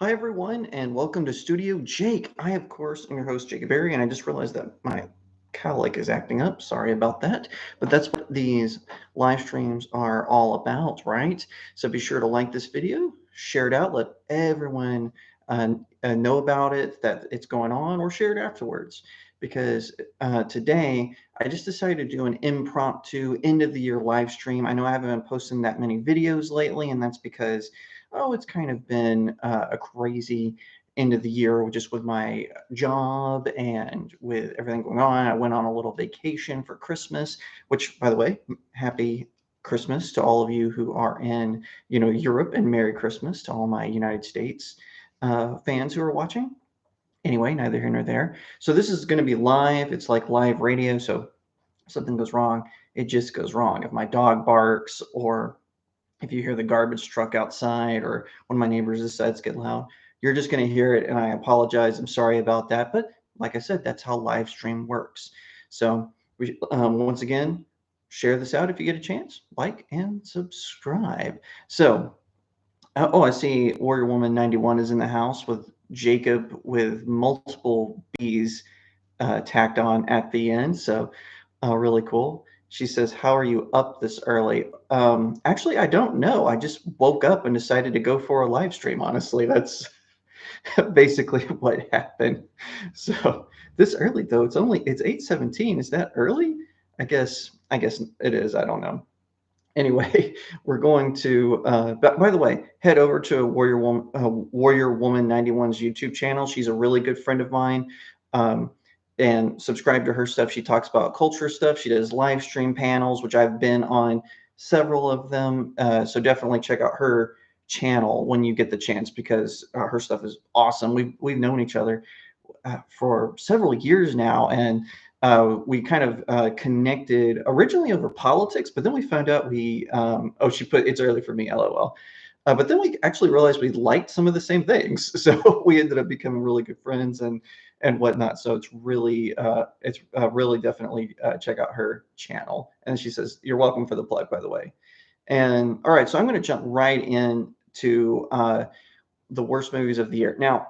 Hi, everyone, and welcome to Studio Jake. I, of course, am your host, Jacob Berry, and I just realized that my cowlick is acting up. Sorry about that. But that's what these live streams are all about, right? So be sure to like this video, share it out, let everyone know about it, that it's going on, or share it afterwards. Because today I just decided to do an impromptu end of the year live stream. I know I haven't been posting that many videos lately, and that's because it's kind of been a crazy end of the year just with my job and with everything going on. I went on a little vacation for Christmas, which, by the way, happy Christmas to all of you who are in, Europe, and Merry Christmas to all my United States fans who are watching. Anyway, neither here nor there. So this is going to be live. It's like live radio. So if something goes wrong, it just goes wrong. If my dog barks or if you hear the garbage truck outside or one of my neighbors decides to get loud, you're just going to hear it. And I apologize. I'm sorry about that. But like I said, that's how live stream works. So once again, share this out if you get a chance, like and subscribe. So, I see Warrior Woman 91 is in the house with Jacob with multiple B's tacked on at the end. So, really cool. She says, "How are you up this early?" Actually, I don't know. I just woke up and decided to go for a live stream. Honestly, that's basically what happened. So this early though, it's 8:17. Is that early? I guess it is. I don't know. Anyway, we're going to. By the way, head over to Warrior Woman 91's YouTube channel. She's a really good friend of mine. And subscribe to her stuff. She talks about culture stuff. She does live stream panels, which I've been on several of them. So definitely check out her channel when you get the chance because her stuff is awesome. We've known each other for several years now, and we kind of connected originally over politics, but then we found out she put it's early for me, lol. But then we actually realized we liked some of the same things, so we ended up becoming really good friends and whatnot. So it's really definitely check out her channel. And she says, "You're welcome for the plug, by the way." And all right, so I'm going to jump right in to the worst movies of the year. Now,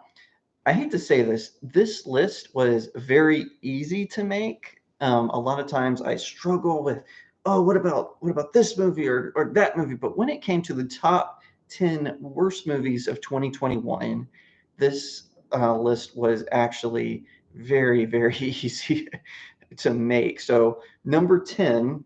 I hate to say this. This list was very easy to make. A lot of times I struggle with, oh, what about this movie or that movie? But when it came to the top 10 worst movies of 2021, this list was actually very, very easy to make. So number 10,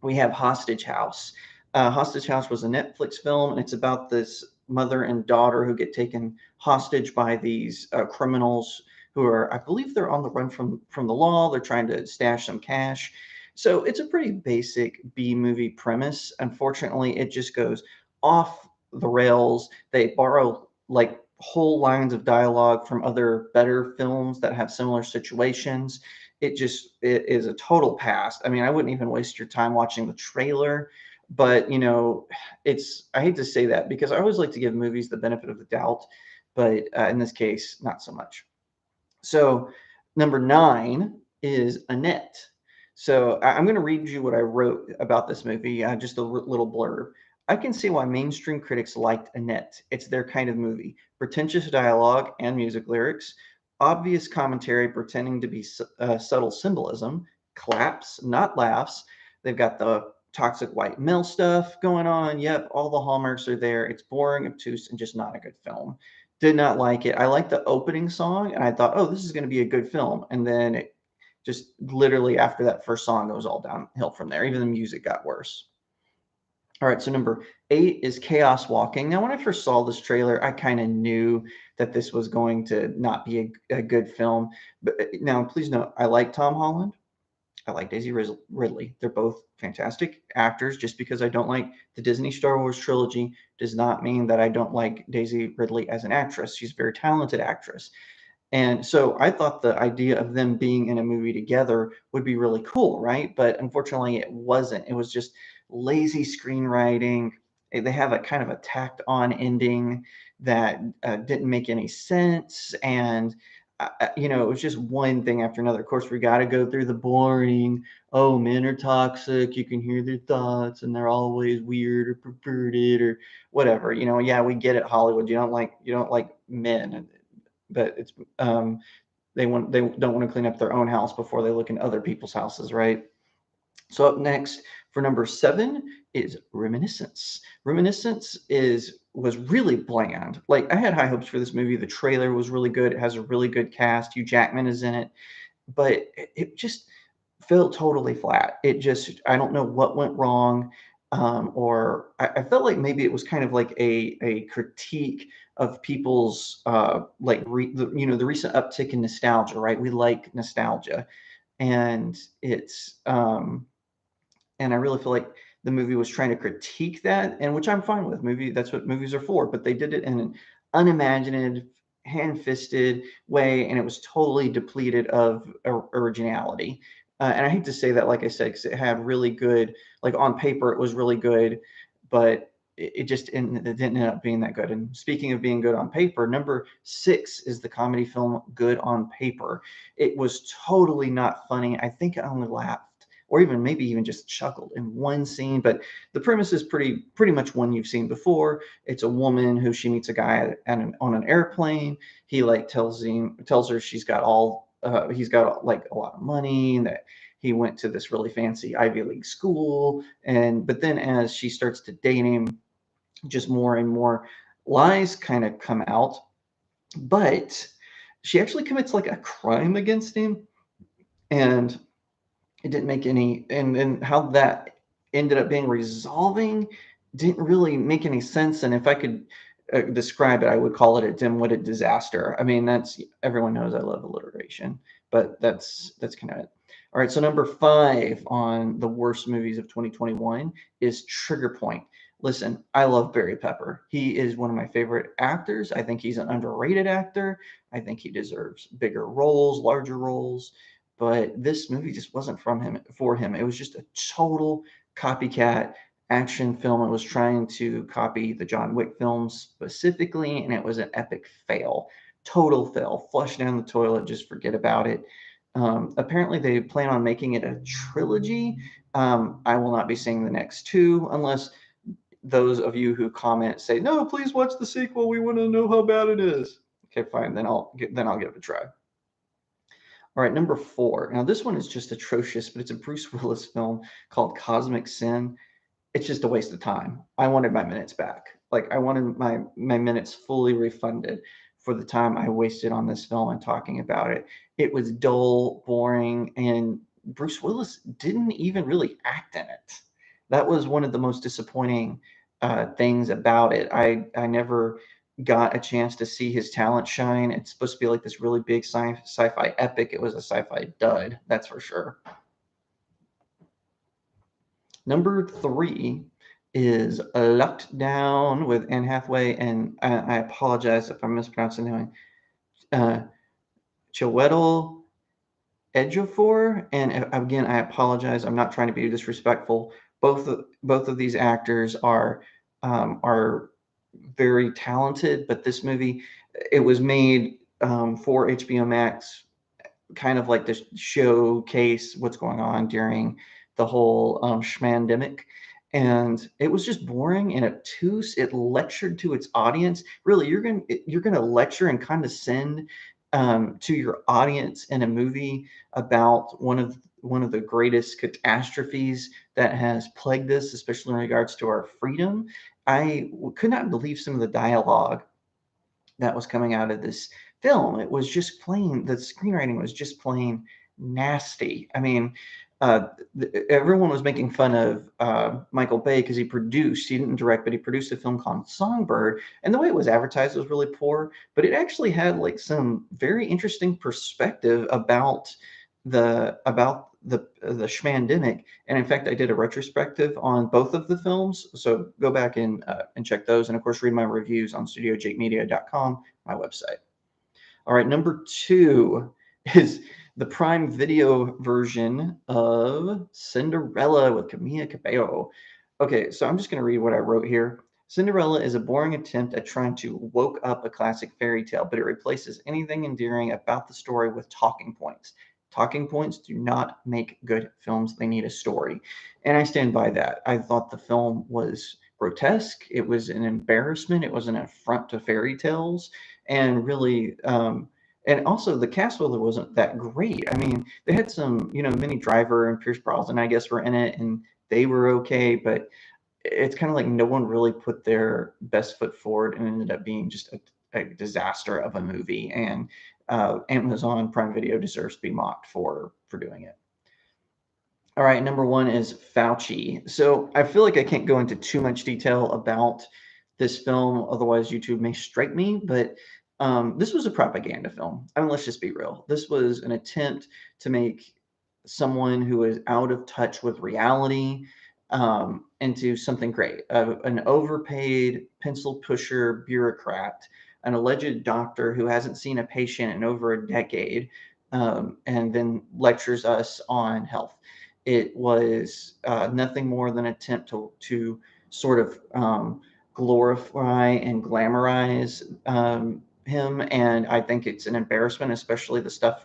we have Hostage House. Hostage House was a Netflix film, and it's about this mother and daughter who get taken hostage by these criminals who are, I believe, they're on the run from the law. They're trying to stash some cash. So it's a pretty basic B movie premise. Unfortunately, it just goes off the rails. They borrow like whole lines of dialogue from other better films that have similar situations. It is a total pass. I mean, I wouldn't even waste your time watching the trailer, but I hate to say that because I always like to give movies the benefit of the doubt, but in this case, not so much. So number 9 is Annette. So I'm going to read you what I wrote about this movie, just a little blurb. I can see why mainstream critics liked Annette. It's their kind of movie. Pretentious dialogue and music lyrics, obvious commentary pretending to be subtle symbolism, claps, not laughs. They've got the toxic white male stuff going on. Yep, all the hallmarks are there. It's boring, obtuse, and just not a good film. Did not like it. I liked the opening song, and I thought, oh, this is going to be a good film. And then it just literally after that first song, it was all downhill from there. Even the music got worse. All right, so number 8 is Chaos Walking. Now, when I first saw this trailer, I kind of knew that this was going to not be a good film. But now, please note, I like Tom Holland. I like Daisy Ridley. They're both fantastic actors. Just because I don't like the Disney Star Wars trilogy does not mean that I don't like Daisy Ridley as an actress. She's a very talented actress. And so I thought the idea of them being in a movie together would be really cool, right? But unfortunately, it wasn't. It was just lazy screenwriting. They have a kind of a tacked on ending that didn't make any sense. And it was just one thing after another. Of course, we got to go through the boring. Oh, men are toxic. You can hear their thoughts, and they're always weird or perverted or whatever. Yeah, we get it, Hollywood. You don't like men, but it's they don't want to clean up their own house before they look in other people's houses, right? So up next for number 7 is Reminiscence. Reminiscence was really bland. Like I had high hopes for this movie. The trailer was really good. It has a really good cast. Hugh Jackman is in it, but it just felt totally flat. I don't know what went wrong. Or I felt like maybe it was kind of like a critique of people's the recent uptick in nostalgia, right? We like nostalgia, and I really feel like the movie was trying to critique that, and which I'm fine with. That's what movies are for, but they did it in an unimaginative, hand-fisted way, and it was totally depleted of originality. And I hate to say that, like I said, because it had really good, like on paper, it was really good, but it didn't end up being that good. And speaking of being good on paper, number 6 is the comedy film Good on Paper. It was totally not funny. I think I only laughed or even maybe even just chuckled in one scene. But the premise is pretty much one you've seen before. It's a woman who she meets a guy on an airplane. He like tells her he's got like a lot of money, and that he went to this really fancy Ivy League school. But then as she starts to date him, just more and more lies kind of come out. But she actually commits like a crime against him, and it didn't make any, and how that ended up being resolving didn't really make any sense. And if I could describe it, I would call it a dim-witted disaster. I mean, that's everyone knows I love alliteration, but that's kind of it. All right, so number 5 on the worst movies of 2021 is Trigger Point. Listen, I love Barry Pepper. He is one of my favorite actors. I think he's an underrated actor. I think he deserves bigger roles, larger roles, but this movie just wasn't from him for him. It was just a total copycat action film. It was trying to copy the John Wick films specifically, and it was an epic fail. Total fail. Flush down the toilet, just forget about it. Apparently, they plan on making it a trilogy. I will not be seeing the next 2 unless those of you who comment say, "No, please watch the sequel. We want to know how bad it is." Okay, fine. Then I'll give it a try. All right, number 4. Now, this one is just atrocious, but it's a Bruce Willis film called Cosmic Sin. It's just a waste of time. I wanted my minutes back. Like, I wanted my minutes fully refunded for the time I wasted on this film and talking about it. It was dull, boring, and Bruce Willis didn't even really act in it. That was one of the most disappointing things about it. I never got a chance to see his talent shine. It's supposed to be like this really big sci-fi epic. It was a sci-fi dud, that's for sure. Number 3 is Locked Down with Anne Hathaway, and I apologize if I'm mispronouncing the name. Chiwetel Ejiofor, and again, I apologize. I'm not trying to be disrespectful. Both of these actors are very talented, but this movie, it was made for HBO Max, kind of like to showcase what's going on during the whole schmandemic. And it was just boring and obtuse. It lectured to its audience. Really, you're gonna lecture and condescend to your audience in a movie about one of the greatest catastrophes that has plagued us, especially in regards to our freedom. I could not believe some of the dialogue that was coming out of this film. It was just plain, the screenwriting was just plain nasty. I mean, everyone was making fun of Michael Bay because he didn't direct, but he produced a film called Songbird. And the way it was advertised was really poor, but it actually had like some very interesting perspective about the schmandemic. And in fact, I did a retrospective on both of the films. So go back and check those. And of course, read my reviews on StudioJakeMedia.com, my website. All right, number 2 is the Prime Video version of Cinderella with Camila Cabello. Okay, so I'm just going to read what I wrote here. Cinderella is a boring attempt at trying to woke up a classic fairy tale, but it replaces anything endearing about the story with talking points. Talking points do not make good films. They need a story. And I stand by that. I thought the film was grotesque. It was an embarrassment. It was an affront to fairy tales. And really, and also the cast really wasn't that great. I mean, they had some, Minnie Driver and Pierce Brosnan, I guess, were in it, and they were okay, but it's kind of like no one really put their best foot forward and ended up being just a disaster of a movie. And Amazon Prime Video deserves to be mocked for doing it. All right, number one is Fauci. So I feel like I can't go into too much detail about this film, otherwise YouTube may strike me. But this was a propaganda film. I mean, let's just be real. This was an attempt to make someone who is out of touch with reality into something great. An overpaid pencil pusher bureaucrat, an alleged doctor who hasn't seen a patient in over a decade, and then lectures us on health. It was nothing more than an attempt to sort of glorify and glamorize him, and I think it's an embarrassment, especially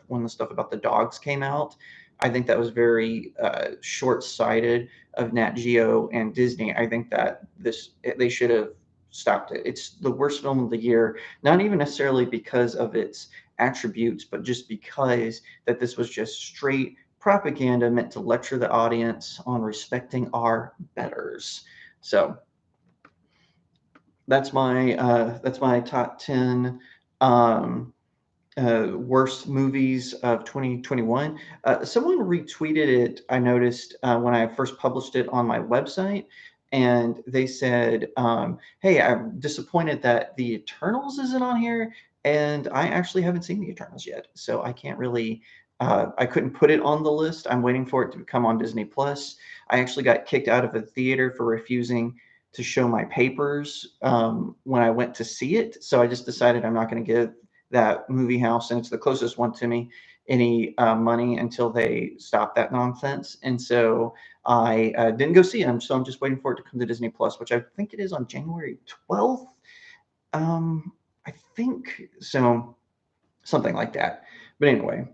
when the stuff about the dogs came out. I think that was very short-sighted of Nat Geo and Disney. I think that they should have stopped it. It's the worst film of the year, not even necessarily because of its attributes, but just because that this was just straight propaganda meant to lecture the audience on respecting our betters. So that's my top 10 um, worst movies of 2021. Someone retweeted it, I noticed when I first published it on my website, and they said, hey, I'm disappointed that The Eternals isn't on here, and I actually haven't seen The Eternals yet, so I can't really. I couldn't put it on the list. I'm waiting for it to come on Disney Plus. I actually got kicked out of a theater for refusing to show my papers when I went to see it. So I just decided I'm not going to give that movie house, and it's the closest one to me, any money until they stop that nonsense. And so I didn't go see them. So I'm just waiting for it to come to Disney Plus, which I think it is on January 12th. I think so, something like that. But anyway,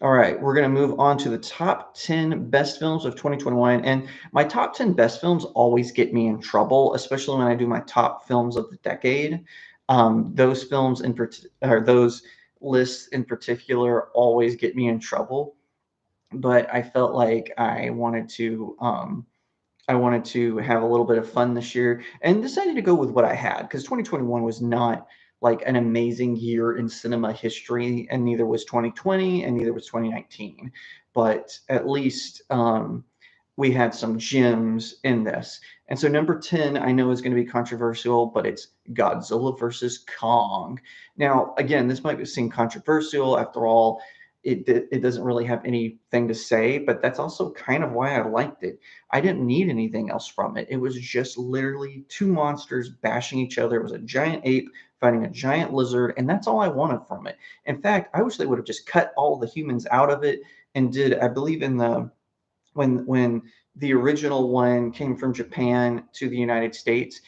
all right, we're going to move on to the top 10 best films of 2021. And my top 10 best films always get me in trouble, especially when I do my top films of the decade. Those films or those lists in particular always get me in trouble. But I felt like I wanted to have a little bit of fun this year and decided to go with what I had, because 2021 was not like an amazing year in cinema history, and neither was 2020, and neither was 2019. But at least we had some gems in this. And so number 10, I know is going to be controversial, but it's Godzilla vs. Kong. Now, again, this might seem controversial. After all, it doesn't really have anything to say, but that's also kind of why I liked it. I didn't need anything else from it. It was just literally two monsters bashing each other. It was a giant ape fighting a giant lizard, and that's all I wanted from it. In fact, I wish they would have just cut all the humans out of it and did, I believe in the when the original one came from Japan to the United States,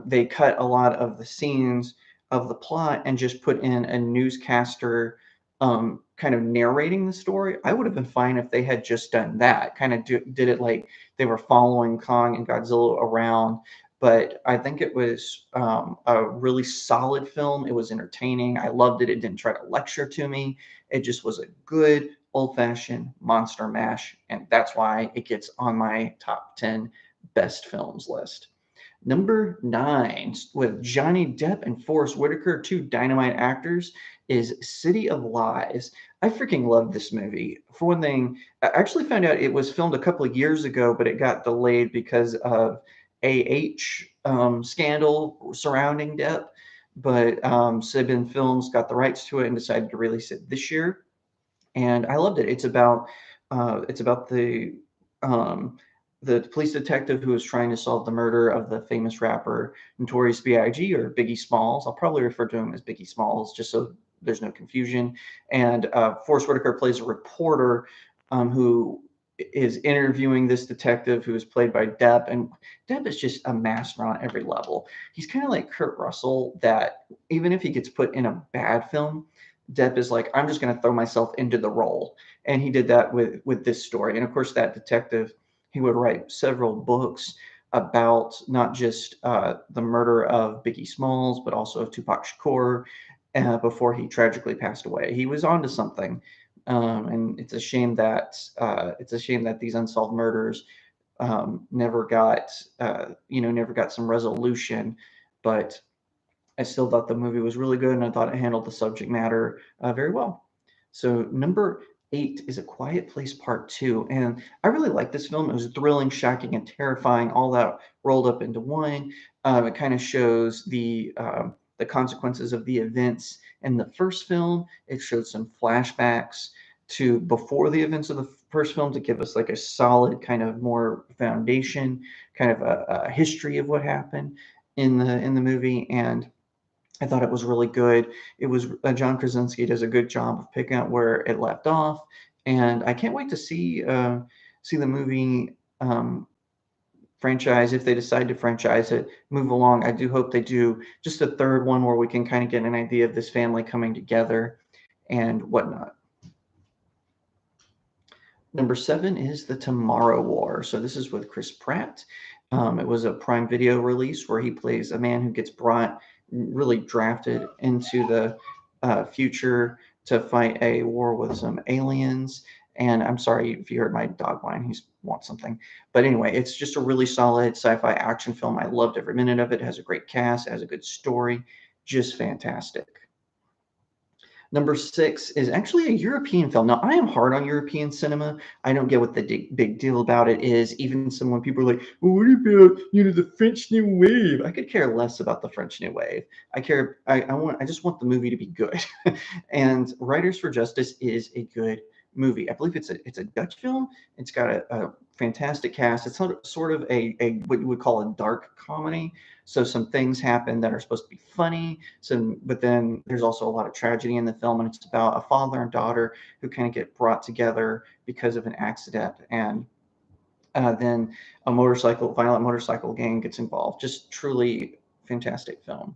they cut a lot of the scenes of the plot and just put in a newscaster kind of narrating the story. I would have been fine if they had just done that, kind of did it like they were following Kong and Godzilla around. But I think it was a really solid film. It was entertaining. I loved it. It didn't try to lecture to me. It just was a good old-fashioned monster mash, and that's why it gets on my top 10 best films list. Number 9, with Johnny Depp and Forest Whitaker, two dynamite actors, is City of Lies. I freaking love this movie. For one thing, I actually found out it was filmed a couple of years ago, but it got delayed because of scandal surrounding Depp. But Sibin Films got the rights to it and decided to release it this year, and I loved it. It's about the police detective who is trying to solve the murder of the famous rapper Notorious B.I.G. or Biggie Smalls. I'll probably refer to him as Biggie Smalls just so there's no confusion. And Forest Whitaker plays a reporter who is interviewing this detective who is played by Depp, and Depp is just a master on every level. He's kind of like Kurt Russell, that even if he gets put in a bad film, Depp is like, I'm just going to throw myself into the role, and he did that with this story. And of course, that detective, he would write several books about not just the murder of Biggie Smalls, but also of Tupac Shakur before he tragically passed away. He was onto something, and it's a shame that these unsolved murders never got never got some resolution. But I still thought the movie was really good, and I thought it handled the subject matter very well. So number 8 is A Quiet Place Part 2, and I really liked this film. It was thrilling, shocking, and terrifying, all that rolled up into one. It kind of shows the consequences of the events in the first film. It showed some flashbacks to before the events of the first film to give us like a solid kind of more foundation, kind of a history of what happened in the movie. And I thought it was really good. It was John Krasinski does a good job of picking up where it left off, and I can't wait to see the movie franchise, if they decide to franchise it, move along. I do hope they do just a third one where we can kind of get an idea of this family coming together and whatnot. Number 7 is The Tomorrow War. So this is with Chris Pratt. It was a Prime Video release where he plays a man who gets really drafted into the future to fight a war with some aliens. And I'm sorry if you heard my dog whine, he wants something. But anyway, it's just a really solid sci-fi action film. I loved every minute of it. It has a great cast, it has a good story, just fantastic. Number 6 is actually a European film. Now, I am hard on European cinema. I don't get what the big deal about it is. Even when people are like, well, what about, the French New Wave? I could care less about the French New Wave. I just want the movie to be good. And Writers for Justice is a good movie. I believe it's a Dutch film. It's got a fantastic cast. It's sort of a what you would call a dark comedy. So some things happen that are supposed to be funny. But then there's also a lot of tragedy in the film, and it's about a father and daughter who kind of get brought together because of an accident, and then a violent motorcycle gang gets involved. Just truly fantastic film.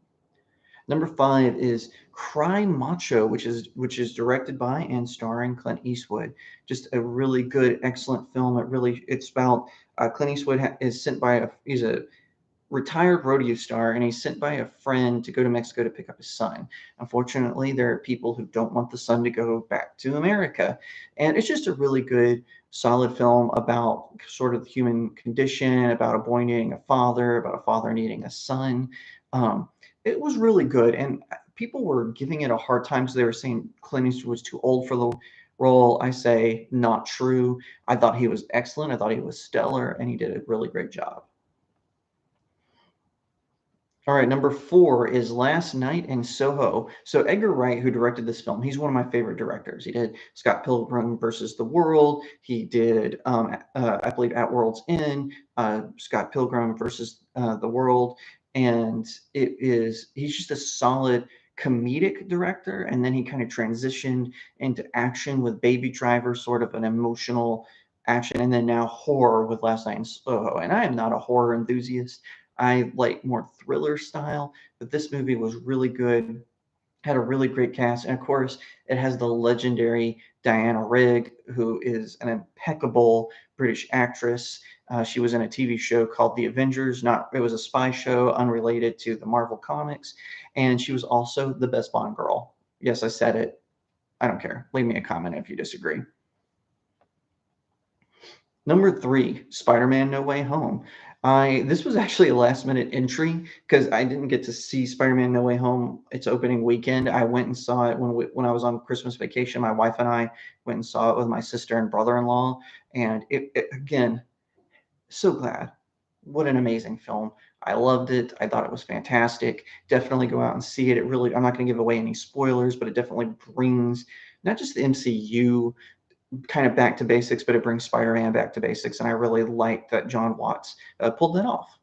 Number 5 is Cry Macho, which is directed by and starring Clint Eastwood. Just a really good, excellent film. It's about Clint Eastwood he's a retired rodeo star, and he's sent by a friend to go to Mexico to pick up his son. Unfortunately, there are people who don't want the son to go back to America. And it's just a really good, solid film about sort of the human condition, about a boy needing a father, about a father needing a son. It was really good. And people were giving it a hard time because they were saying Clint Eastwood was too old for the role. I say not true. I thought he was excellent. I thought he was stellar, and he did a really great job. All right, number 4 is Last Night in Soho. So Edgar Wright, who directed this film, he's one of my favorite directors. He did Scott Pilgrim versus the World. He did, I believe, At World's End, Scott Pilgrim versus the World, and he's just a solid comedic director. And then he kind of transitioned into action with Baby Driver, sort of an emotional action, and then now horror with Last Night in Soho. And I am not a horror enthusiast. I like more thriller style, but this movie was really good, had a really great cast, and of course, it has the legendary Diana Rigg, who is an impeccable British actress. She was in a TV show called The Avengers. It was a spy show unrelated to the Marvel comics, and she was also the best Bond girl. Yes, I said it. I don't care. Leave me a comment if you disagree. Number 3, Spider-Man No Way Home. This was actually a last minute entry because I didn't get to see Spider-Man No Way Home its opening weekend. I went and saw it when I was on Christmas vacation. My wife and I went and saw it with my sister and brother-in-law, and it again, so glad. What an amazing film. I loved it. I thought it was fantastic. Definitely go out and see it. I'm not going to give away any spoilers, but it definitely brings not just the MCU kind of back to basics, but it brings Spider-Man back to basics, and I really like that John Watts pulled that off.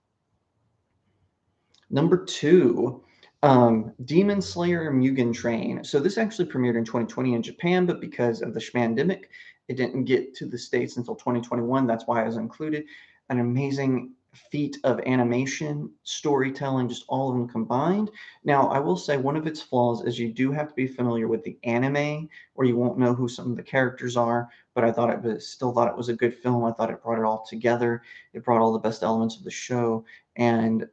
Number 2, Demon Slayer Mugen Train. So this actually premiered in 2020 in Japan, but because of the schmandemic, It didn't get to the States until 2021. That's why it was included. An amazing feat of animation, storytelling, just all of them combined. Now, I will say one of its flaws is you do have to be familiar with the anime, or you won't know who some of the characters are. But I thought still thought it was a good film. I thought it brought it all together. It brought all the best elements of the show, and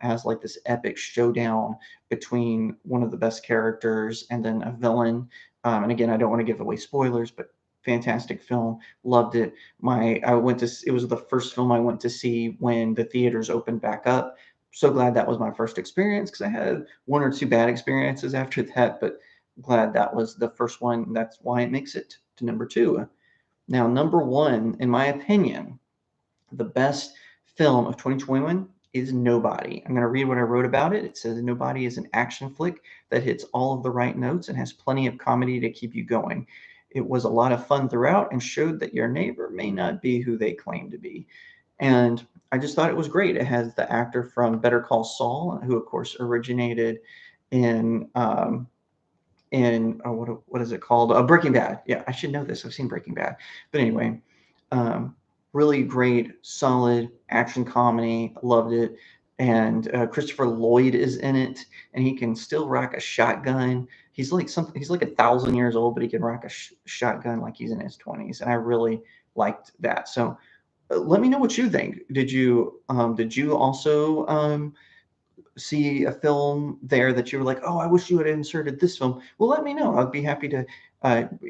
has like this epic showdown between one of the best characters and then a villain. And again, I don't want to give away spoilers, but fantastic film. Loved it. I went to, it was the first film I went to see when the theaters opened back up. So glad that was my first experience, because I had one or two bad experiences after that, but glad that was the first one. That's why it makes it to number two. Now, number one, in my opinion, the best film of 2021 is Nobody. I'm going to read what I wrote about it. It says Nobody is an action flick that hits all of the right notes and has plenty of comedy to keep you going. It was a lot of fun throughout and showed that your neighbor may not be who they claim to be. And I just thought it was great. It has the actor from Better Call Saul, who of course originated in what is it called? Breaking Bad. Yeah, I should know this. I've seen Breaking Bad. But anyway, um, really great, solid action comedy. Loved it. And Christopher Lloyd is in it, and he can still rock a shotgun. He's like something. He's like 1,000 years old, but he can rock a shotgun like he's in his 20s, and I really liked that. So let me know what you think. Did you also see a film there that you were like, oh, I wish you had inserted this film? Well, let me know. I'd be happy to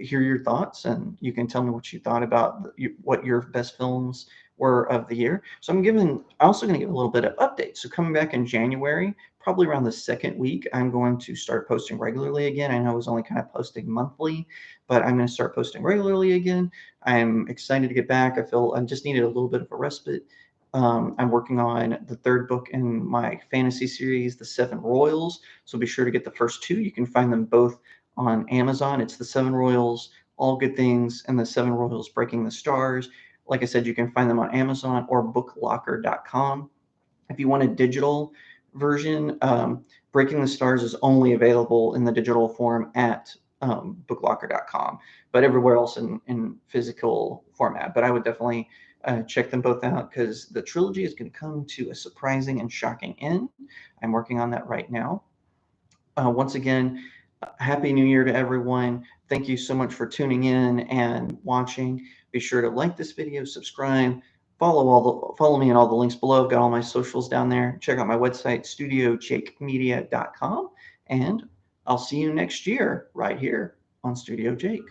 hear your thoughts, and you can tell me what you thought about what your best films were of the year. So I'm also going to give a little bit of updates. So coming back in January, probably around the second week, I'm going to start posting regularly again. I know I was only kind of posting monthly, but I'm going to start posting regularly again. I'm excited to get back. I feel I just needed a little bit of a respite. I'm working on the third book in my fantasy series, The Seven Royals. So be sure to get the first two. You can find them both on Amazon. It's The Seven Royals, All Good Things, and The Seven Royals Breaking the Stars. Like I said, you can find them on Amazon or booklocker.com. If you want a digital version, Breaking the Stars is only available in the digital form at booklocker.com, but everywhere else in physical format. But I would definitely check them both out, because the trilogy is going to come to a surprising and shocking end. I'm working on that right now. Once again, Happy New Year to everyone. Thank you so much for tuning in and watching. Be sure to like this video, subscribe, follow me in all the links below. I've got all my socials down there. Check out my website, StudioJakeMedia.com, and I'll see you next year right here on Studio Jake.